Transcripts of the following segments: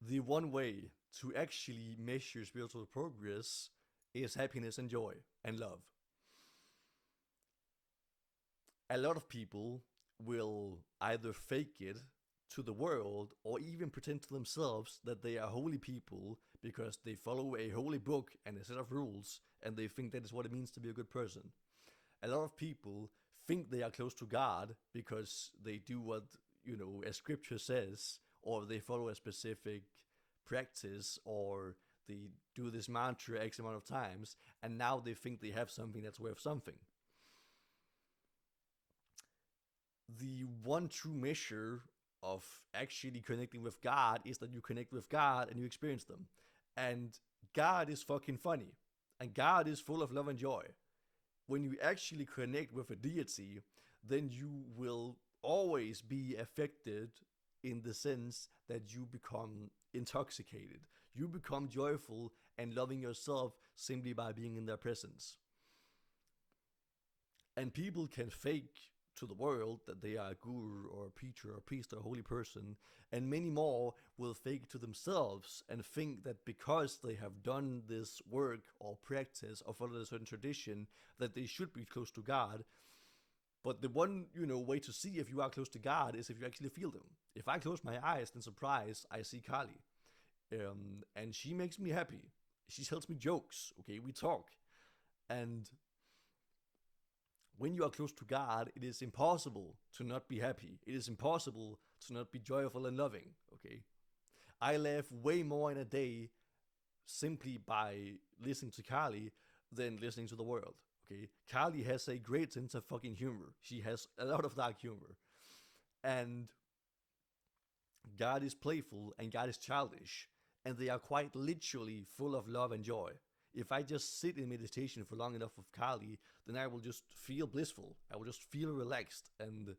The one way to actually measure spiritual progress is happiness and joy and love. A lot of people will either fake it to the world or even pretend to themselves that they are holy people because they follow a holy book and a set of rules and they think that is what it means to be a good person. A lot of people think they are close to God because they do what, a scripture says, or they follow a specific practice, or they do this mantra X amount of times, and now they think they have something that's worth something. The one true measure of actually connecting with God is that you connect with God and you experience them. And God is fucking funny. And God is full of love and joy. When you actually connect with a deity, then you will always be affected in the sense that you become intoxicated. You become joyful and loving yourself simply by being in their presence. And people can fake to the world that they are a guru or a preacher or a priest or a holy person, and many more will fake to themselves and think that because they have done this work or practice or followed a certain tradition, that they should be close to God. But the one, way to see if you are close to God is if you actually feel them. If I close my eyes, then surprise, I see Kali. And she makes me happy. She tells me jokes, okay, we talk. And when you are close to God, it is impossible to not be happy. It is impossible to not be joyful and loving, okay? I laugh way more in a day simply by listening to Kali than listening to the world, okay? Kali has a great sense of fucking humor. She has a lot of dark humor. And God is playful and God is childish, and they are quite literally full of love and joy. If I just sit in meditation for long enough with Kali, then I will just feel blissful. I will just feel relaxed and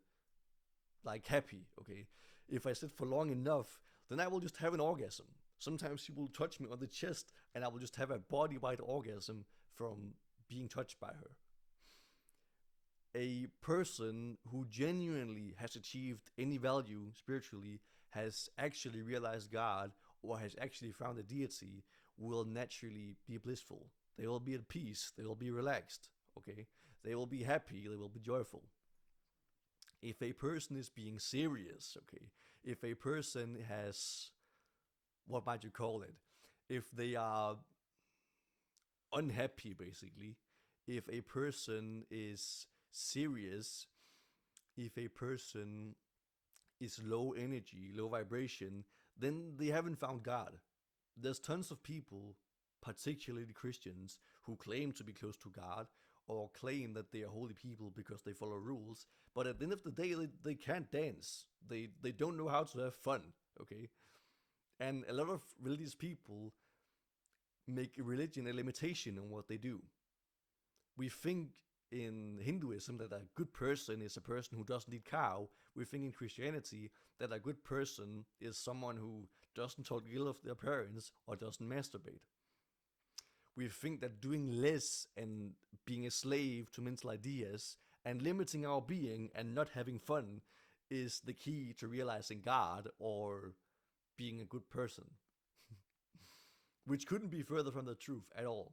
like happy, okay? If I sit for long enough, then I will just have an orgasm. Sometimes she will touch me on the chest and I will just have a body wide orgasm from being touched by her. A person who genuinely has achieved any value spiritually, has actually realized God, or has actually found a deity, will naturally be blissful. They will be at peace. They will be relaxed. Okay? They will be happy. They will be joyful. If a person is being serious, okay, if a person has, what might you call it? If they are unhappy, basically, if a person is serious, if a person is low energy, low vibration, then they haven't found God. There's tons of people, particularly Christians, who claim to be close to God or claim that they are holy people because they follow rules, but at the end of the day, they can't dance. They don't know how to have fun, okay? And a lot of religious people make religion a limitation on what they do. We think in Hinduism that a good person is a person who doesn't eat cow. We think in Christianity that a good person is someone who doesn't talk ill of their parents or doesn't masturbate. We think that doing less and being a slave to mental ideas and limiting our being and not having fun is the key to realizing God or being a good person, which couldn't be further from the truth at all.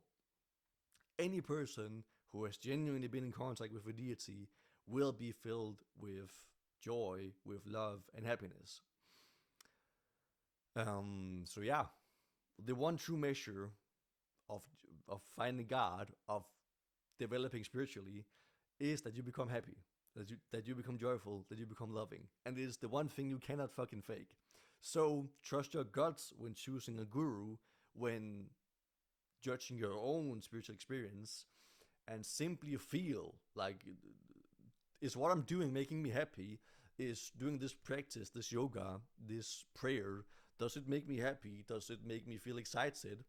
Any person who has genuinely been in contact with a deity will be filled with joy, with love, and happiness. So yeah, the one true measure of of finding God, of developing spiritually, is that you become happy, that you become joyful, that you become loving, and it is the one thing you cannot fucking fake. So trust your guts when choosing a guru, when judging your own spiritual experience, and simply feel like, is what I'm doing making me happy? Is doing this practice, this yoga, this prayer, does it make me happy? Does it make me feel excited?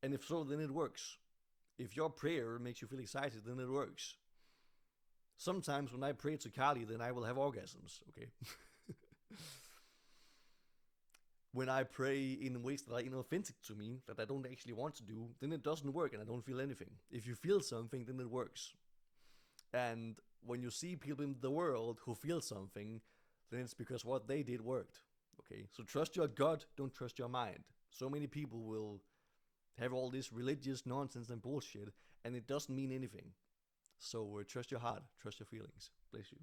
And if so, then it works. If your prayer makes you feel excited, then it works. Sometimes when I pray to Kali, then I will have orgasms, okay? When I pray in ways that are inauthentic to me, that I don't actually want to do, then it doesn't work and I don't feel anything. If you feel something, then it works. And when you see people in the world who feel something, then it's because what they did worked. Okay, so trust your gut, don't trust your mind. So many people will have all this religious nonsense and bullshit, and it doesn't mean anything. So trust your heart, trust your feelings. Bless you.